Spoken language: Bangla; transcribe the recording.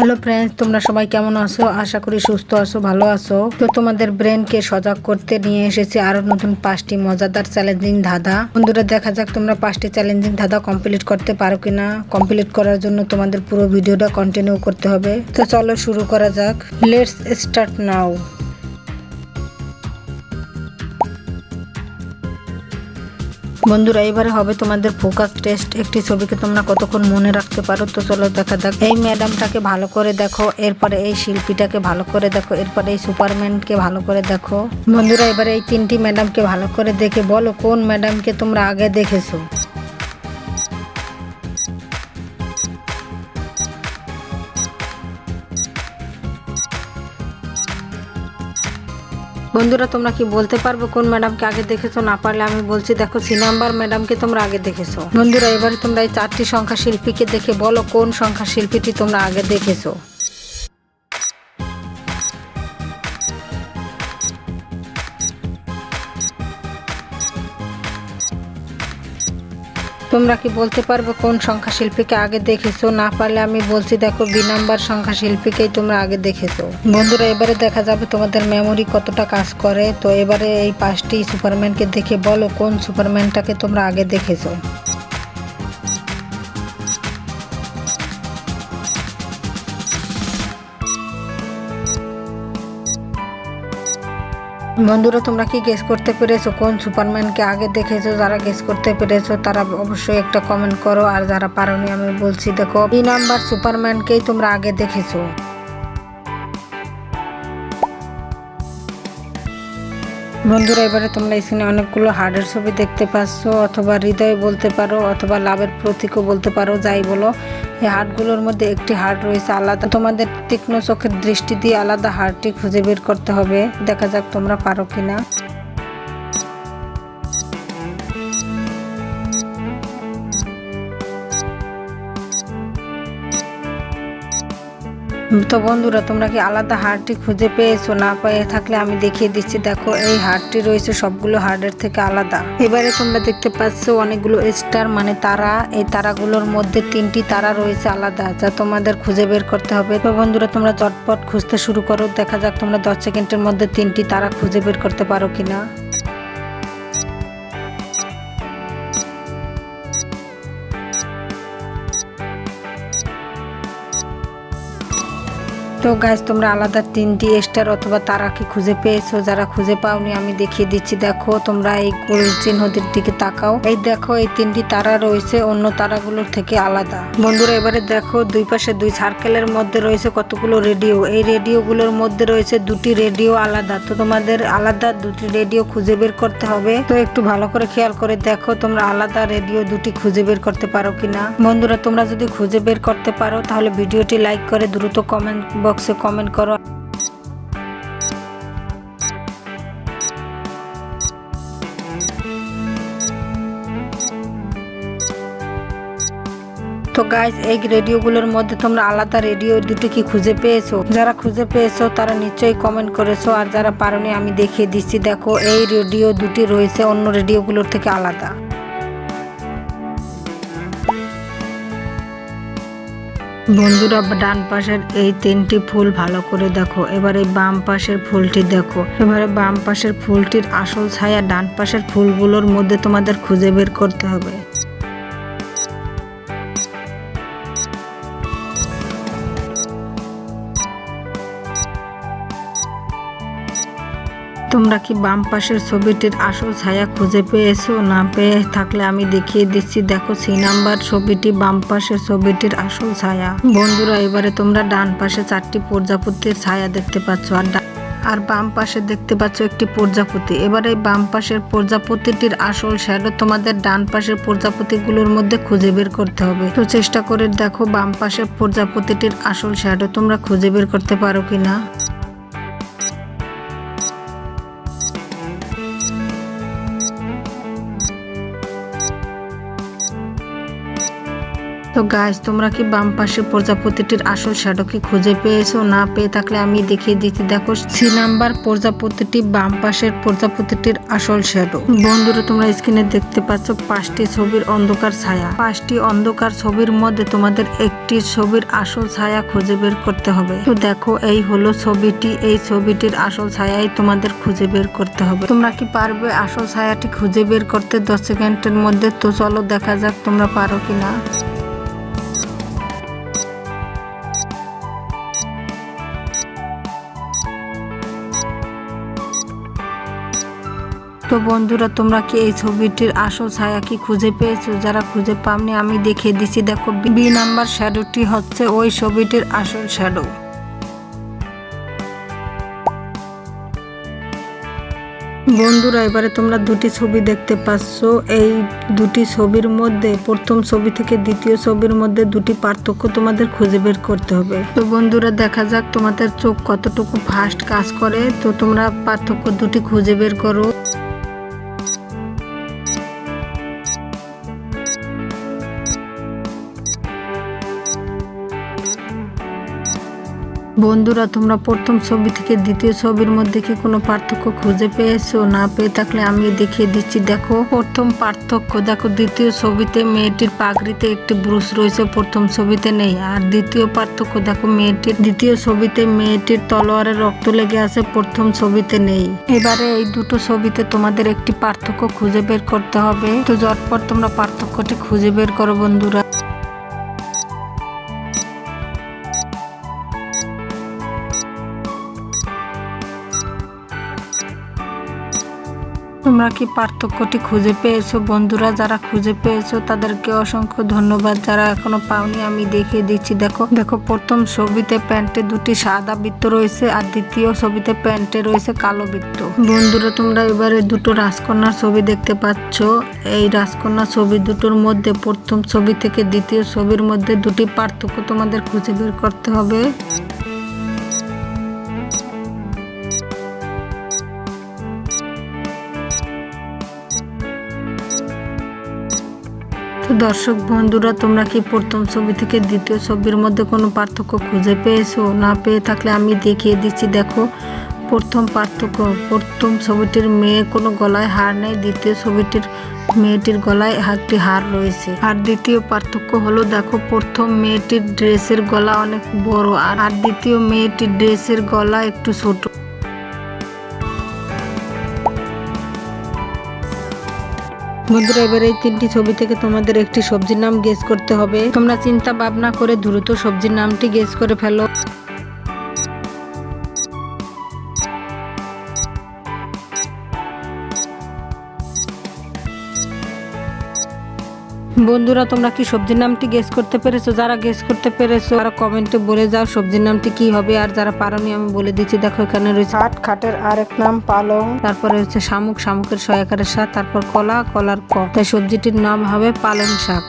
হ্যালো ফ্রেন্ডস, তোমরা সবাই কেমন আছো? আশা করি সুস্থ আছো, ভালো আছো। তো তোমাদের ব্রেনকে সজাগ করতে নিয়ে এসেছি আরো নতুন 5টি মজাদার চ্যালেঞ্জিং ধাঁধা। বন্ধুরা, দেখা যাক তোমরা 5টি চ্যালেঞ্জিং ধাঁধা কমপ্লিট করতে পারো কিনা। কমপ্লিট করার জন্য তোমাদের পুরো ভিডিওটা কন্টিনিউ করতে হবে। তো চলো শুরু করা যাক। Let's start now. বন্ধুরা, এবারে হবে তোমাদের ফোকাস টেস্ট। একটি ছবিকে তোমরা কতক্ষণ মনে রাখতে পারো। তো চলো দেখা যাক। এই ম্যাডামটাকে ভালো করে দেখো, এরপরে এই শিল্পীটাকে ভালো করে দেখো, এরপরে এই সুপারম্যানকে ভালো করে দেখো। বন্ধুরা, এবারে এই 3টি ম্যাডামকে ভালো করে দেখে বলো কোন ম্যাডামকে তোমরা আগে দেখেছো। বন্ধুরা, তোমরা কি বলতে পারবে কোন ম্যাডামকে আগে দেখেছো? না পারলে আমি বলছি, দেখো সি নাম্বার ম্যাডামকে তোমরা আগে দেখেছো। বন্ধুরা, এবারে তোমরা এই 4টি সংখ্যা শিল্পীকে দেখে বলো কোন সংখ্যা শিল্পীটি তোমরা আগে দেখেছো। তোমরা কি বলতে পারবে কোন সংখ্যা শিল্পীকে আগে দেখেছো? না পারলে আমি বলছি, দেখো বি নাম্বার সংখ্যা শিল্পীকেই তোমরা আগে দেখেছো। বন্ধুরা, এবারে দেখা যাবে তোমাদের মেমোরি কতটা কাজ করে। তো এবারে এই 5টি সুপারম্যানকে দেখে বলো কোন সুপারম্যানটাকে তোমরা আগে দেখেছো। বন্ধুরা, তোমরা কি গেস করতে পেরেছো কোন সুপারম্যানকে আগে দেখেছো? যারা গেস করতে পেরেছো তারা অবশ্যই একটা কমেন্ট করো, আর যারা পারোনি আমি বলছি, দেখো বি নাম্বার সুপারম্যানকেই তোমরা আগে দেখেছো। বন্ধুরা, এবারে তোমরা স্ক্রিনে অনেকগুলো হার্টের ছবি দেখতে পাচ্ছ, অথবা হৃদয় বলতে পারো, অথবা লাভের প্রতীকও বলতে পারো, যাই বলো। এই হার্টগুলোর মধ্যে একটি হার্ট রয়েছে আলাদা। তোমাদের তীক্ষ্ণ চোখের দৃষ্টি দিয়ে আলাদা হার্টটি খুঁজে বের করতে হবে। দেখা যাক তোমরা পারো কিনা। তো বন্ধুরা, তোমরা কি আলাদা হার্টটি খুঁজে পেয়েছো? না পেয়ে থাকলে আমি দেখিয়ে দিচ্ছি, দেখো এই হার্টটি রয়েছে সবগুলো হার্টের থেকে আলাদা। এবারে তোমরা দেখতে পাচ্ছ অনেকগুলো স্টার মানে তারা। এই তারাগুলোর মধ্যে 3টি তারা রয়েছে আলাদা, যা তোমাদের খুঁজে বের করতে হবে। তো বন্ধুরা, তোমরা চটপট খুঁজতে শুরু করো। দেখা যাক তোমরা 10 সেকেন্ডের মধ্যে 3টি তারা খুঁজে বের করতে পারো কিনা। তো গাইস, তোমরা আলাদা 3টি স্টার অথবা তারা কি খুঁজে পেয়েছো? যারা খুঁজে পাওনি আমি দেখিয়ে দিচ্ছি, দেখো তোমরা এই গোল চিহ্নটির দিকে তাকাও। এই দেখো এই 3টি তারা রয়েছে অন্য তারাগুলোর থেকে আলাদা। বন্ধুরা, এবারে দেখো দুই পাশে 2 সার্কেলের মধ্যে রয়েছে কতগুলো রেডিও। এই রেডিওগুলোর মধ্যে রয়েছে 2টি রেডিও আলাদা। তো তোমাদের আলাদা 2টি রেডিও খুঁজে বের করতে হবে। তো একটু ভালো করে খেয়াল করে দেখো তোমরা আলাদা রেডিও 2টি খুঁজে বের করতে পারো কিনা। বন্ধুরা, তোমরা যদি খুঁজে বের করতে পারো তাহলে ভিডিওটি লাইক করে দ্রুত কমেন্ট বক্সে কমেন্ট করো। তো গাইস, এই রেডিওগুলোর মধ্যে তোমরা আলাদা রেডিও 2টি কি খুঁজে পেয়েছো? যারা খুঁজে পেয়েছো তারা নিশ্চয়ই কমেন্ট করেছো, আর যারা পারোনি আমি দেখিয়ে দিচ্ছি, দেখো এই রেডিও 2টি রয়েছে অন্য রেডিওগুলোর থেকে আলাদা। বন্ধুরা, ডান পাশের এই 3টি ফুল ভালো করে দেখো। এবার এই বাম পাশের ফুলটি দেখো। এবারে বাম পাশের ফুলটির আসল ছায়া ডান পাশের ফুলগুলোর মধ্যে তোমাদের খুঁজে বের করতে হবে। তোমরা কি বাম পাশের ছবিটির আসল ছায়া খুঁজে পেয়েছো? না পেয়ে থাকলে আমি দেখিয়ে দিচ্ছি, দেখো সি নাম্বার ছবিটি বাম পাশের ছবিটির আসল ছায়া। বন্ধুরা, এবারে তোমরা ডান পাশে 4টি প্রজাপতির ছায়া দেখতে পাচ্ছ, আর বাম পাশে দেখতে পাচ্ছ একটি প্রজাপতি। এবারে বাম পাশের প্রজাপতিটির আসল শ্যাডো তোমাদের ডান পাশের প্রজাপতিগুলোর মধ্যে খুঁজে বের করতে হবে। তো চেষ্টা করে দেখো বাম পাশের প্রজাপতিটির আসল শ্যাডো তোমরা খুঁজে বের করতে পারো কিনা। তো গাইস, তোমরা কি বাম পাশে প্রজাপতিটির আসল শ্যাডো কি খুঁজে পেয়েছো? না পেয়ে থাকলে আমি দেখিয়ে দিচ্ছি। দেখো, সি নাম্বার প্রজাপতিটি বাম পাশের প্রজাপতিটির আসল শ্যাডো। বন্ধুরা, তোমরা স্ক্রিনে দেখতে পাচ্ছ 5টি ছবির অন্ধকার ছায়া। 5টি অন্ধকার ছবির মধ্যে তোমাদের একটি ছবির আসল ছায়া খুঁজে বের করতে হবে। তো দেখো, এই হলো ছবিটি। এই ছবিটির আসল ছায়াই তোমাদের খুঁজে বের করতে হবে। তোমরা কি পারবে আসল ছায়াটি খুঁজে বের করতে 10 সেকেন্ডের মধ্যে? তো চলো দেখা যাক তোমরা পারো কিনা। তো বন্ধুরা, তোমরা কি এই ছবিটির আসল ছায়া কি খুঁজে পেয়েছো? যারা খুঁজে পাওনি আমি দেখিয়ে দিচ্ছি। দেখো, বি নাম্বার শ্যাডোটি হচ্ছে ওই ছবিটির আসল শ্যাডো। বন্ধুরা, এবারে তোমরা দুটি ছবি দেখতে পাচ্ছ। এই দুটি ছবির মধ্যে প্রথম ছবি থেকে দ্বিতীয় ছবির মধ্যে দুটি পার্থক্য তোমাদের খুঁজে বের করতে হবে। তো বন্ধুরা, দেখা যাক তোমাদের চোখ কতটুকু ফাস্ট কাজ করে। তো তোমরা পার্থক্য দুটি খুঁজে বের করো। বন্ধুরা, তোমরা প্রথম ছবি থেকে দ্বিতীয় ছবির মধ্যে কি কোনো পার্থক্য খুঁজে পেয়েছো? না পেয়ে থাকলে আমি দেখিয়ে দিচ্ছি। দেখো, প্রথম পার্থক্য দেখো, দ্বিতীয় ছবিতে মেয়েটির পাগড়িতে একটি ব্রুশ রয়েছে, প্রথম ছবিতে নেই। আর দ্বিতীয় পার্থক্য দেখো, দ্বিতীয় ছবিতে মেয়েটির তলোয়ারে রক্ত লেগে আছে, প্রথম ছবিতে নেই। এবারে এই দুটো ছবিতে তোমাদের একটি পার্থক্য খুঁজে বের করতে হবে। তো ঝটপট তোমরা পার্থক্যটি খুঁজে বের করো বন্ধুরা। তোমরা কি পার্থক্যটি খুঁজে পেয়েছো? বন্ধুরা, যারা খুঁজে পেয়েছো তাদেরকে অসংখ্য ধন্যবাদ। যারা এখনো পাওনি আমি দেখিয়ে দিচ্ছি। দেখো, প্রথম ছবিতে প্যান্টে দুটি সাদা বৃত্ত রয়েছে, আর দ্বিতীয় ছবিতে প্যান্টে রয়েছে কালো বৃত্ত। বন্ধুরা, তোমরা এবারে দুটো রাজকন্যার ছবি দেখতে পাচ্ছ। এই রাজকন্যা ছবি দুটোর মধ্যে প্রথম ছবি থেকে দ্বিতীয় ছবির মধ্যে দুটি পার্থক্য তোমাদের খুঁজে বের করতে হবে। দর্শক বন্ধুরা, তোমরা কি প্রথম ছবি থেকে দ্বিতীয় ছবির মধ্যে কোনো পার্থক্য খুঁজে পেয়েছো? না পেয়ে থাকলে আমি দেখিয়ে দিচ্ছি। দেখো, প্রথম পার্থক্য, প্রথম ছবিটির মেয়ে কোনো গলায় হার নেই, দ্বিতীয় ছবিটির মেয়েটির গলায় একটি হার রয়েছে। আর দ্বিতীয় পার্থক্য হলো, দেখো, প্রথম মেয়েটির ড্রেসের গলা অনেক বড়, আর দ্বিতীয় মেয়েটির ড্রেসের গলা একটু ছোট। বন্ধুরা, এবার এই 3টি ছবি থেকে তোমাদের একটি সবজির নাম গেস করতে হবে। তোমরা চিন্তা ভাবনা করে দ্রুত সবজির নামটি গেস করে ফেলো। বন্ধুরা, তোমরা কি সবজির নামটি গেস করতে পেরেছো? যারা গেস করতে পেরেছো তারা কমেন্টে বলে যাও সবজির নামটি কি হবে। আর যারা পারোনি আমি বলে দিচ্ছি। দেখো, এখানে রয়েছে খাট, খাটের আরেক নাম পালং, তারপরে হচ্ছে শামুক, শামুকের 6 আকারের 7, তারপর কলা, কলার ক, তাই সবজিটির নাম হবে পালং শাক।